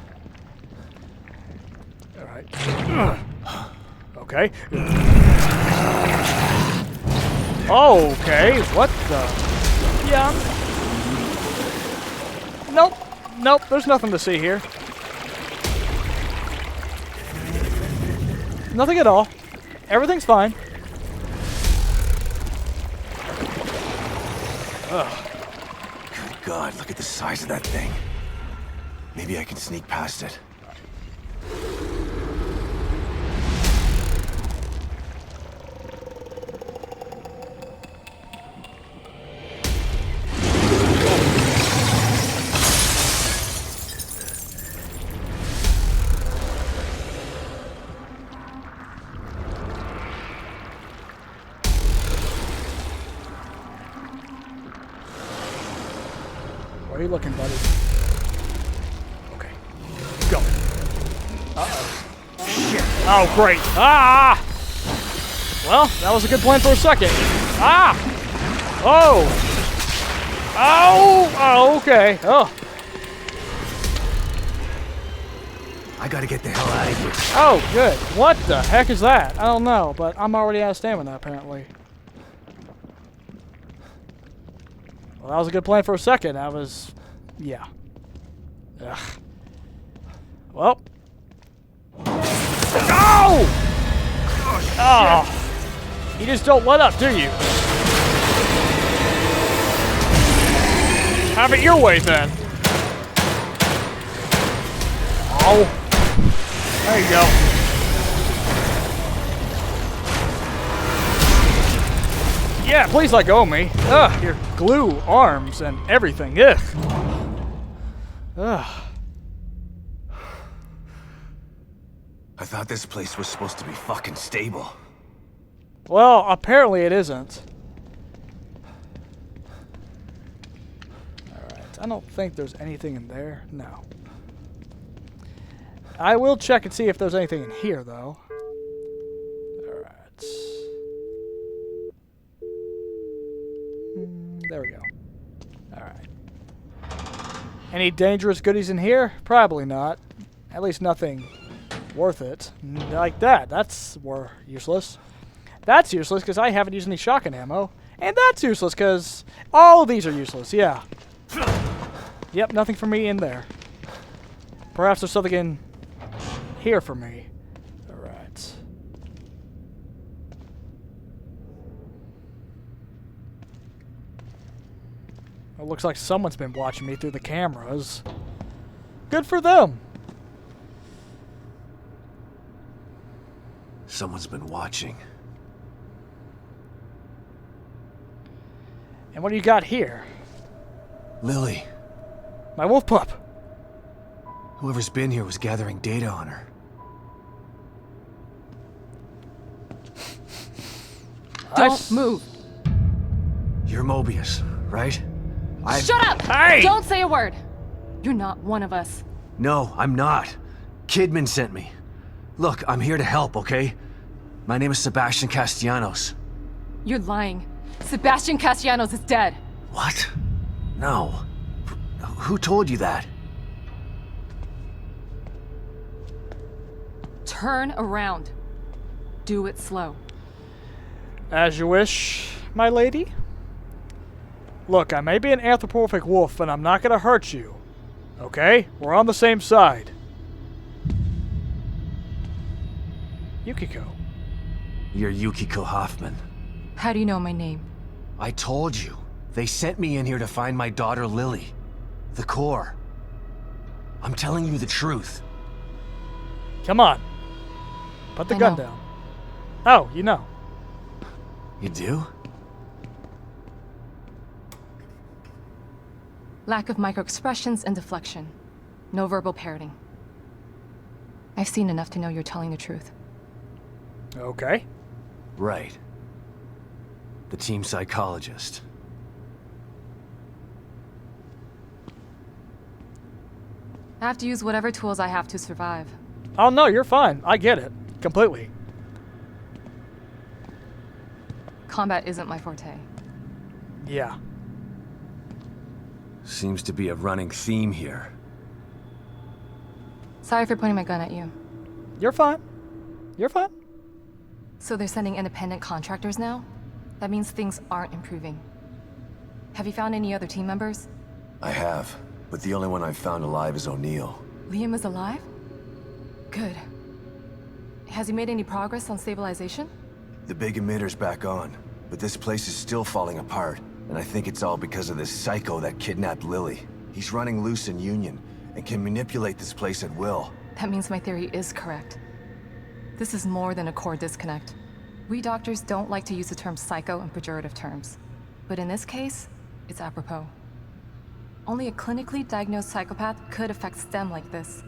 Alright. Okay. Okay, what the... Yeah. Nope, there's nothing to see here. Nothing at all. Everything's fine. Ugh. Good God, look at the size of that thing. Maybe I can sneak past it. Where are you looking, buddy? Okay. Go. Uh-oh. Shit. Oh, great. Ah! Well, that was a good plan for a second. Ah! Oh! Oh! Oh, okay. Oh. I gotta get the hell out of here. Oh, good. What the heck is that? I don't know, but I'm already out of stamina, apparently. Well, that was a good plan for a second. I was... yeah. Ugh. Well. Oh! Oh! You just don't let up, do you? Have it your way, then. Oh. There you go. Yeah, please let go of me. Ugh, your glue arms and everything. Ugh. Ugh. I thought this place was supposed to be fucking stable. Well, apparently it isn't. Alright, I don't think there's anything in there. No. I will check and see if there's anything in here, though. Alright. There we go. Alright. Any dangerous goodies in here? Probably not. At least nothing worth it. Like that. That's useless. That's useless because I haven't used any shotgun ammo. And that's useless because all of these are useless. Yeah. Yep, nothing for me in there. Perhaps there's something in here for me. Alright. It looks like someone's been watching me through the cameras. Good for them. Someone's been watching. And what do you got here? Lily. My wolf pup. Whoever's been here was gathering data on her. Don't move. You're Mobius, right? Shut up! Hey! Don't say a word. You're not one of us. No, I'm not. Kidman sent me. Look, I'm here to help, okay? My name is Sebastian Castellanos. You're lying. Sebastian Castellanos is dead. What? No. Who told you that? Turn around. Do it slow. As you wish, my lady. Look, I may be an anthropomorphic wolf, but I'm not gonna hurt you. Okay? We're on the same side. Yukiko. You're Yukiko Hoffman. How do you know my name? I told you. They sent me in here to find my daughter Lily. The core. I'm telling you the truth. Come on. Put the I gun know. down. Oh, you know. You do? Lack of microexpressions and deflection. No verbal parroting. I've seen enough to know you're telling the truth. Okay. Right. The team psychologist. I have to use whatever tools I have to survive. Oh, no, you're fine. I get it. Completely. Combat isn't my forte. Yeah. Seems to be a running theme here. Sorry for pointing my gun at you. You're fine. You're fine. So they're sending independent contractors now? That means things aren't improving. Have you found any other team members? I have, but the only one I've found alive is O'Neill. Liam is alive? Good. Has he made any progress on stabilization? The big emitter's back on, but this place is still falling apart, and I think it's all because of this psycho that kidnapped Lily. He's running loose in Union, and can manipulate this place at will. That means my theory is correct. This is more than a core disconnect. We doctors don't like to use the term psycho in pejorative terms, but in this case, it's apropos. Only a clinically diagnosed psychopath could affect STEM like this.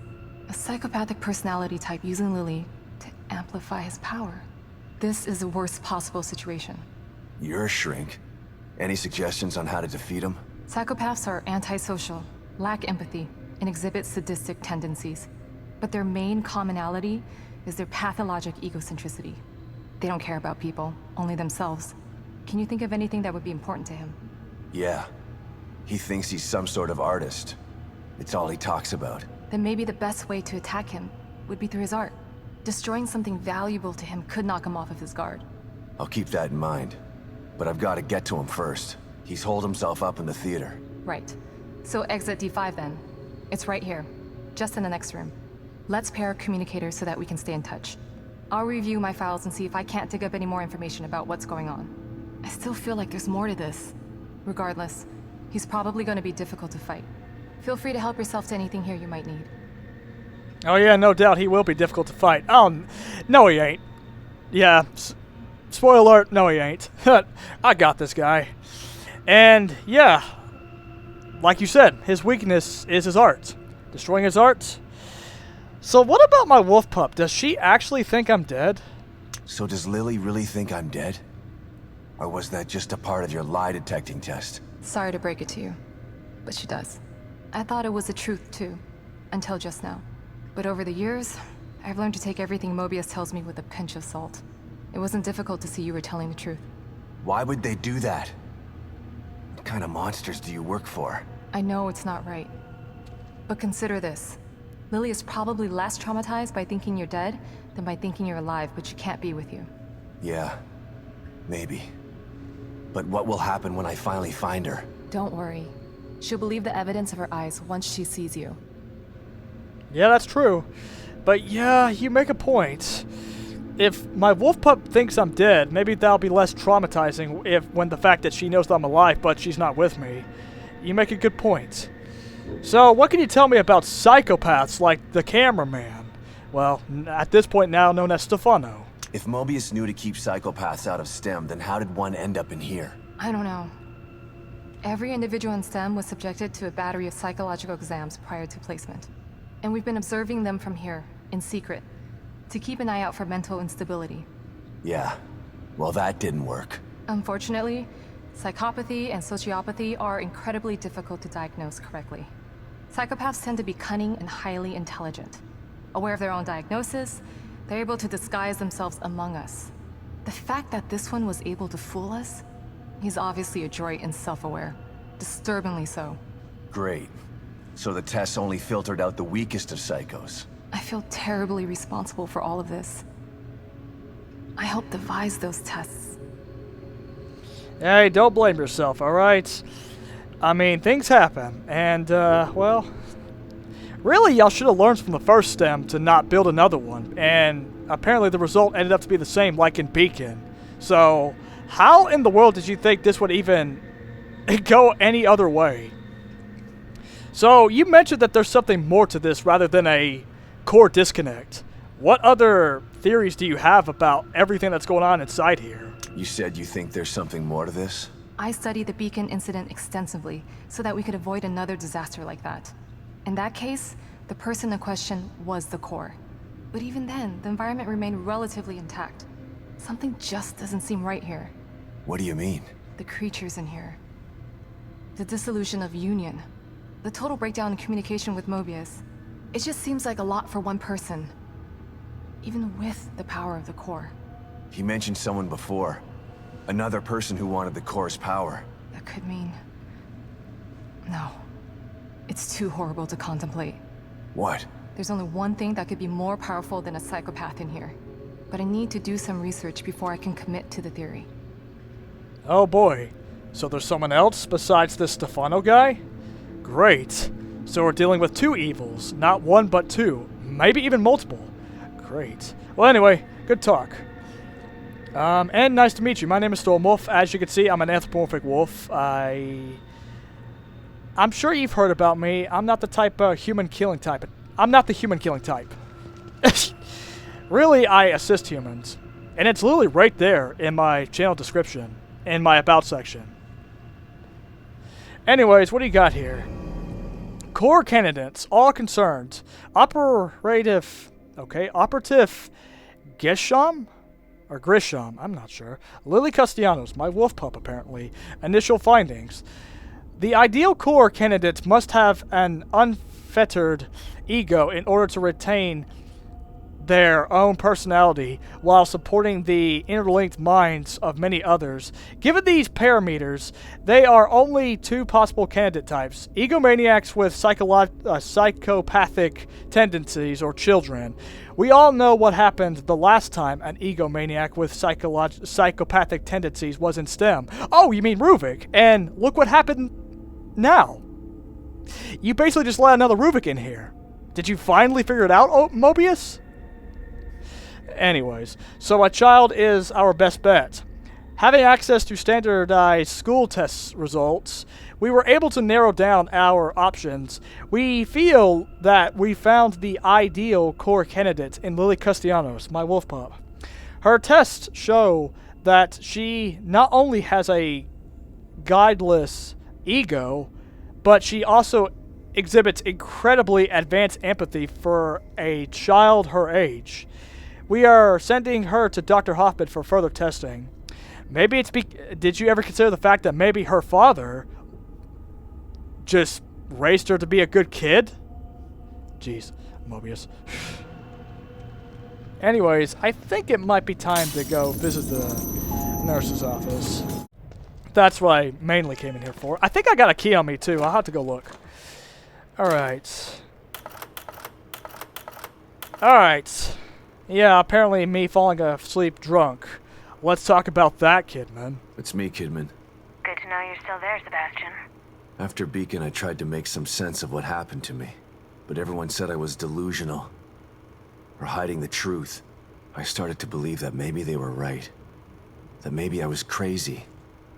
A psychopathic personality type using Lily to amplify his power. This is the worst possible situation. You're a shrink. Any suggestions on how to defeat him? Psychopaths are antisocial, lack empathy, and exhibit sadistic tendencies. But their main commonality is their pathologic egocentricity. They don't care about people, only themselves. Can you think of anything that would be important to him? Yeah. He thinks he's some sort of artist. It's all he talks about. Then maybe the best way to attack him would be through his art. Destroying something valuable to him could knock him off of his guard. I'll keep that in mind. But I've got to get to him first. He's holed himself up in the theater. Right. So exit D5 then. It's right here, just in the next room. Let's pair Communicator so that we can stay in touch. I'll review my files and see if I can't dig up any more information about what's going on. I still feel like there's more to this. Regardless, he's probably going to be difficult to fight. Feel free to help yourself to anything here you might need. Oh yeah, no doubt he will be difficult to fight. Oh, no he ain't. Yeah, spoiler alert, no he ain't. I got this guy. And yeah, like you said, his weakness is his art. Destroying his art. So what about my wolf pup? Does she actually think I'm dead? So does Lily really think I'm dead? Or was that just a part of your lie detecting test? Sorry to break it to you, but she does. I thought it was the truth too, until just now. But over the years, I've learned to take everything Mobius tells me with a pinch of salt. It wasn't difficult to see you were telling the truth. Why would they do that? What kind of monsters do you work for? I know it's not right. But consider this. Lily is probably less traumatized by thinking you're dead than by thinking you're alive, but she can't be with you. Yeah, maybe. But what will happen when I finally find her? Don't worry. She'll believe the evidence of her eyes once she sees you. Yeah, that's true. But yeah, you make a point. If my wolf pup thinks I'm dead, maybe that'll be less traumatizing when the fact that she knows that I'm alive, but she's not with me. You make a good point. So, what can you tell me about psychopaths like the cameraman? Well, at this point now known as Stefano. If Mobius knew to keep psychopaths out of STEM, then how did one end up in here? I don't know. Every individual in STEM was subjected to a battery of psychological exams prior to placement. And we've been observing them from here, in secret, to keep an eye out for mental instability. Yeah. Well, that didn't work. Unfortunately, psychopathy and sociopathy are incredibly difficult to diagnose correctly. Psychopaths tend to be cunning and highly intelligent. Aware of their own diagnosis, they're able to disguise themselves among us. The fact that this one was able to fool us, he's obviously adroit and self-aware. Disturbingly so. Great. So the tests only filtered out the weakest of psychos. I feel terribly responsible for all of this. I helped devise those tests. Hey, don't blame yourself, alright? I mean, things happen, and, well... Really, y'all should have learned from the first STEM to not build another one, and apparently the result ended up to be the same, like in Beacon. So, how in the world did you think this would even go any other way? So, you mentioned that there's something more to this rather than a core disconnect. What other theories do you have about everything that's going on inside here? You said you think there's something more to this? I studied the Beacon incident extensively so that we could avoid another disaster like that. In that case, the person in question was the core. But even then, the environment remained relatively intact. Something just doesn't seem right here. What do you mean? The creatures in here. The dissolution of Union. The total breakdown in communication with Mobius. It just seems like a lot for one person. Even with the power of the core. He mentioned someone before. Another person who wanted the core's power. That could mean... No. It's too horrible to contemplate. What? There's only one thing that could be more powerful than a psychopath in here. But I need to do some research before I can commit to the theory. Oh boy. So there's someone else besides this Stefano guy? Great. So we're dealing with two evils. Not one, but two. Maybe even multiple. Great. Well, anyway, good talk. And nice to meet you. My name is Stormwolf. As you can see, I'm an anthropomorphic wolf. I'm sure you've heard about me. I'm not the type of human-killing type. I'm not the human-killing type. Really, I assist humans. And it's literally right there in my channel description, in my About section. Anyways, what do you got here? Core candidates, all concerned. Operative Gisham? Or Grisham, I'm not sure. Lily Castellanos, my wolf pup apparently. Initial findings. The ideal core candidates must have an unfettered ego in order to retain their own personality while supporting the interlinked minds of many others. Given these parameters, they are only two possible candidate types. Egomaniacs with psychopathic tendencies or children. We all know what happened the last time an egomaniac with psychopathic tendencies was in STEM. Oh, you mean Ruvik. And look what happened now. You basically just let another Ruvik in here. Did you finally figure it out, Mobius? Anyways, so a child is our best bet. Having access to standardized school test results, we were able to narrow down our options. We feel that we found the ideal core candidate in Lily Castellanos, my wolf pup. Her tests show that she not only has a guideless ego, but she also exhibits incredibly advanced empathy for a child her age. We are sending her to Dr. Hoffman for further testing. Maybe it's did you ever consider the fact that maybe her father just raised her to be a good kid? Jeez, Mobius. Anyways, I think it might be time to go visit the nurse's office. That's what I mainly came in here for. I think I got a key on me too. I'll have to go look. Alright. Alright. Yeah, apparently me falling asleep drunk. Let's talk about that, Kidman. It's me, Kidman. Good to know you're still there, Sebastian. After Beacon, I tried to make some sense of what happened to me. But everyone said I was delusional. Or hiding the truth. I started to believe that maybe they were right. That maybe I was crazy.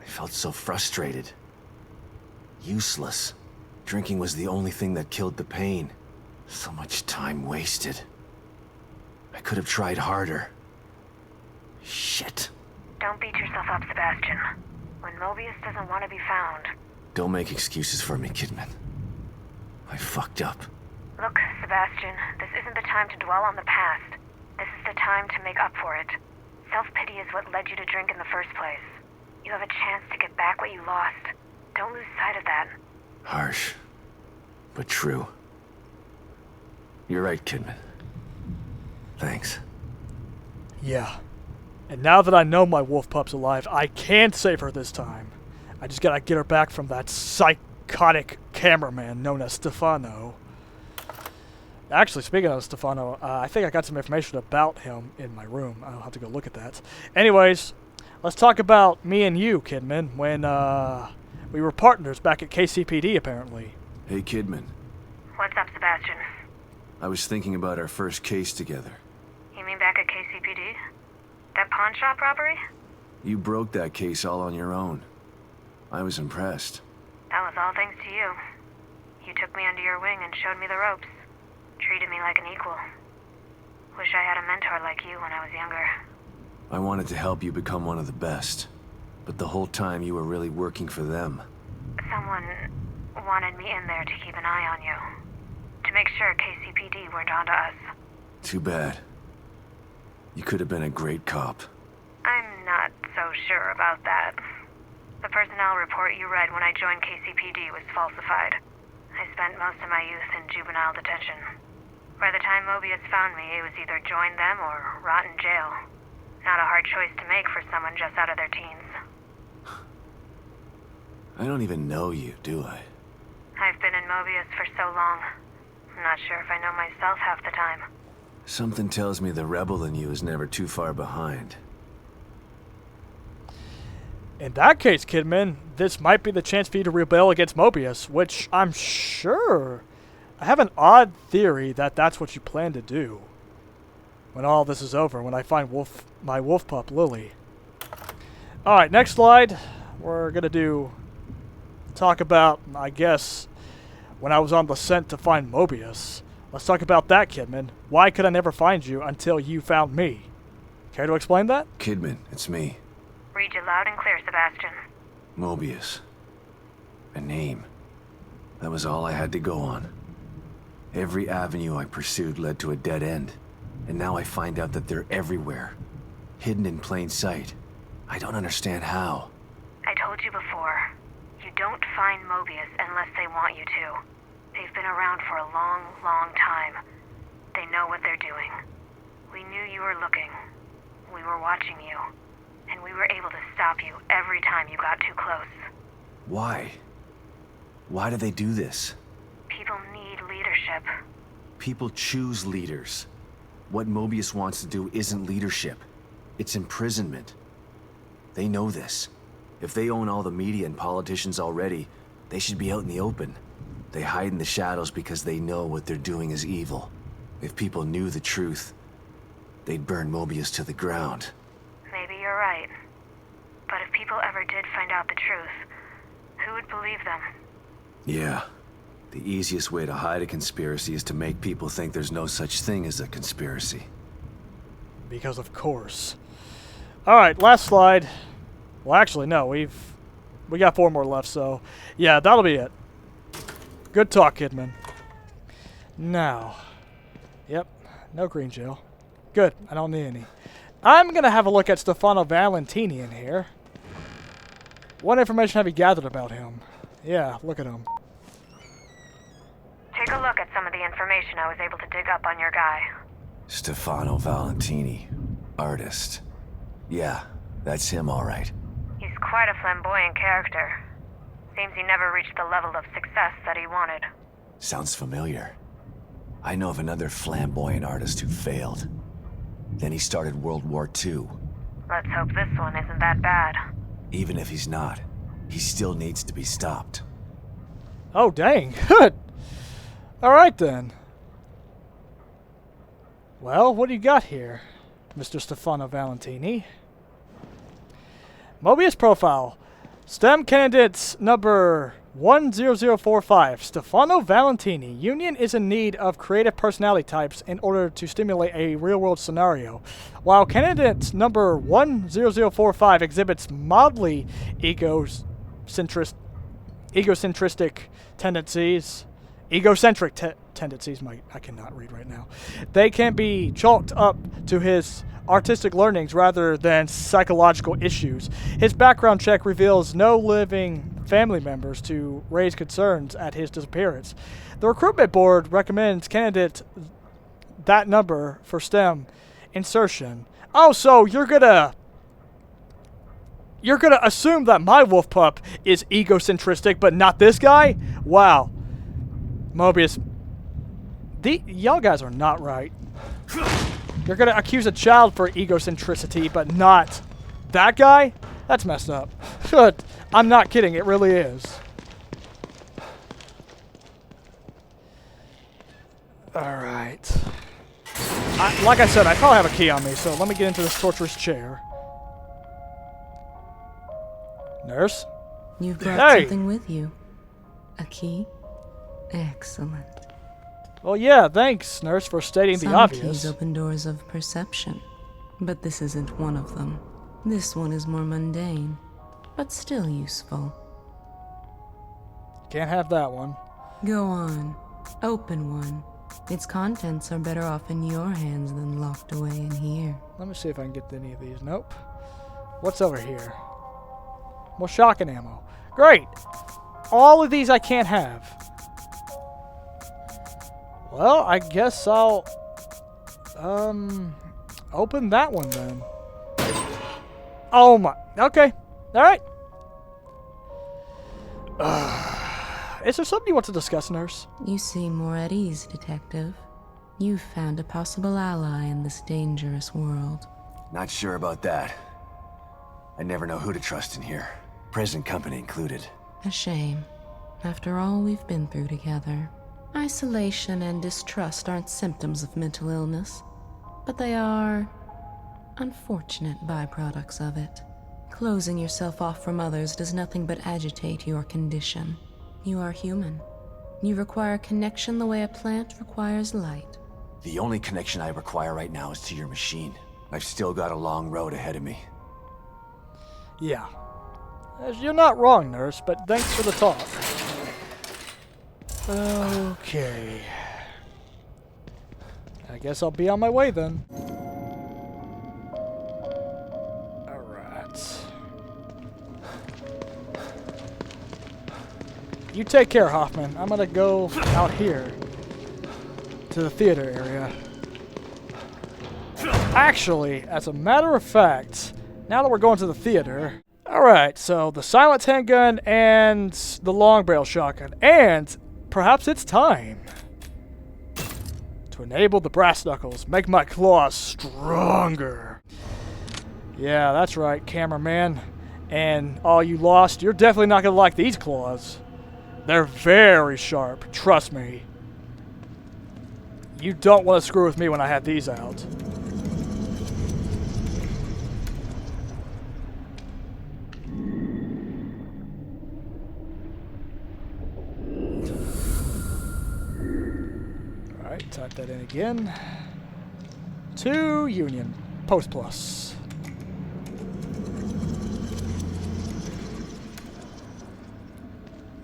I felt so frustrated. Useless. Drinking was the only thing that killed the pain. So much time wasted. I could have tried harder. Shit. Don't beat yourself up, Sebastian. When Mobius doesn't want to be found... Don't make excuses for me, Kidman. I fucked up. Look, Sebastian, this isn't the time to dwell on the past. This is the time to make up for it. Self-pity is what led you to drink in the first place. You have a chance to get back what you lost. Don't lose sight of that. Harsh, but true. You're right, Kidman. Thanks. Yeah. And now that I know my wolf pup's alive, I can save her this time. I just gotta get her back from that psychotic cameraman known as Stefano. Actually, speaking of Stefano, I think I got some information about him in my room. I'll have to go look at that. Anyways, let's talk about me and you, Kidman, when we were partners back at KCPD, apparently. Hey, Kidman. What's up, Sebastian? I was thinking about our first case together. You mean back at KCPD? That pawn shop robbery? You broke that case all on your own. I was impressed. That was all thanks to you. You took me under your wing and showed me the ropes. Treated me like an equal. Wish I had a mentor like you when I was younger. I wanted to help you become one of the best. But the whole time you were really working for them. Someone wanted me in there to keep an eye on you. To make sure KCPD weren't onto us. Too bad. You could have been a great cop. I'm not so sure about that. The personnel report you read when I joined KCPD was falsified. I spent most of my youth in juvenile detention. By the time Mobius found me, it was either join them or rot in jail. Not a hard choice to make for someone just out of their teens. I don't even know you, do I? I've been in Mobius for so long. I'm not sure if I know myself half the time. Something tells me the rebel in you is never too far behind. In that case, Kidman, this might be the chance for you to rebel against Mobius, which I'm sure... I have an odd theory that that's what you plan to do. When all this is over, when I find my wolf pup, Lily. Alright, next slide. We're gonna talk about, I guess, when I was on the scent to find Mobius. Let's talk about that, Kidman. Why could I never find you until you found me? Care to explain that? Kidman, it's me. Read you loud and clear, Sebastian. Mobius. A name. That was all I had to go on. Every avenue I pursued led to a dead end. And now I find out that they're everywhere. Hidden in plain sight. I don't understand how. I told you before. You don't find Mobius unless they want you to. They've been around for a long, long time. They know what they're doing. We knew you were looking. We were watching you. And we were able to stop you every time you got too close. Why? Why do they do this? People need leadership. People choose leaders. What Mobius wants to do isn't leadership. It's imprisonment. They know this. If they own all the media and politicians already, they should be out in the open. They hide in the shadows because they know what they're doing is evil. If people knew the truth, they'd burn Mobius to the ground. Maybe you're right. But if people ever did find out the truth, who would believe them? Yeah. The easiest way to hide a conspiracy is to make people think there's no such thing as a conspiracy. Because of course. Alright, last slide. Well, actually, no, we got 4 more left, so yeah, that'll be it. Good talk, Kidman. Now, yep, no green gel. Good, I don't need any. I'm gonna have a look at Stefano Valentini in here. What information have you gathered about him? Yeah, look at him. Take a look at some of the information I was able to dig up on your guy. Stefano Valentini. Artist. Yeah, that's him all right. He's quite a flamboyant character. Seems he never reached the level of success that he wanted. Sounds familiar. I know of another flamboyant artist who failed. Then he started World War II. Let's hope this one isn't that bad. Even if he's not, he still needs to be stopped. Oh, dang. Good. Alright then. Well, what do you got here, Mr. Stefano Valentini? Mobius profile. STEM candidates number 10045, Stefano Valentini. Union is in need of creative personality types in order to stimulate a real-world scenario. While candidate number 10045 exhibits mildly egocentric tendencies, I cannot read right now. They can be chalked up to his artistic learnings rather than psychological issues. His background check reveals no living family members to raise concerns at his disappearance. The recruitment board recommends candidate that number for STEM insertion. Oh, so you're gonna assume that my wolf pup is egocentric, but not this guy? Wow. Mobius, y'all guys are not right. You're gonna accuse a child for egocentricity, but not that guy? That's messed up. I'm not kidding, it really is. Alright. Like I said, I probably have a key on me, so let me get into this torturous chair. Nurse? You've brought something with you. A key? Excellent. Well, yeah, thanks, nurse, for stating the obvious. Some keys open doors of perception, but this isn't one of them. This one is more mundane, but still useful. Can't have that one. Go on. Open one. Its contents are better off in your hands than locked away in here. Let me see if I can get to any of these. Nope. What's over here? More shotgun ammo. Great! All of these I can't have. Well, I guess I'll open that one then. Oh my, okay, alright. Is there something you want to discuss, nurse? You seem more at ease, detective. You've found a possible ally in this dangerous world. Not sure about that. I never know who to trust in here. Present company included. A shame. After all we've been through together. Isolation and distrust aren't symptoms of mental illness, but they are unfortunate byproducts of it. Closing yourself off from others does nothing but agitate your condition. You are human. You require connection the way a plant requires light. The only connection I require right now is to your machine. I've still got a long road ahead of me. Yeah. You're not wrong, nurse, but thanks for the talk. Okay. I guess I'll be on my way then. Alright. You take care, Hoffman. I'm gonna go out here to the theater area. Actually, as a matter of fact, now that we're going to the theater... Alright, so the silent handgun and the long barrel shotgun, and... perhaps it's time to enable the brass knuckles, make my claws stronger. Yeah, that's right, cameraman. And all you lost, you're definitely not gonna like these claws. They're very sharp, trust me. You don't want to screw with me when I have these out. Type that in again. To Union. Post plus.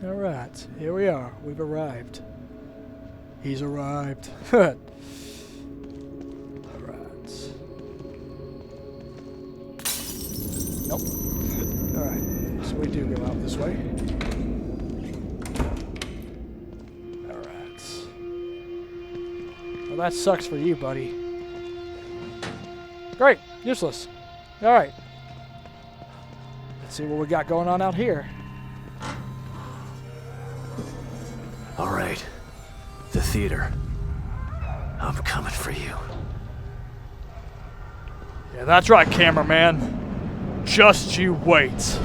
Alright, here we are. We've arrived. He's arrived. Alright. Nope. Alright, so we do go out this way. That sucks for you, buddy. Great. Useless. Alright. Let's see what we got going on out here. Alright. The theater. I'm coming for you. Yeah, that's right, cameraman. Just you wait.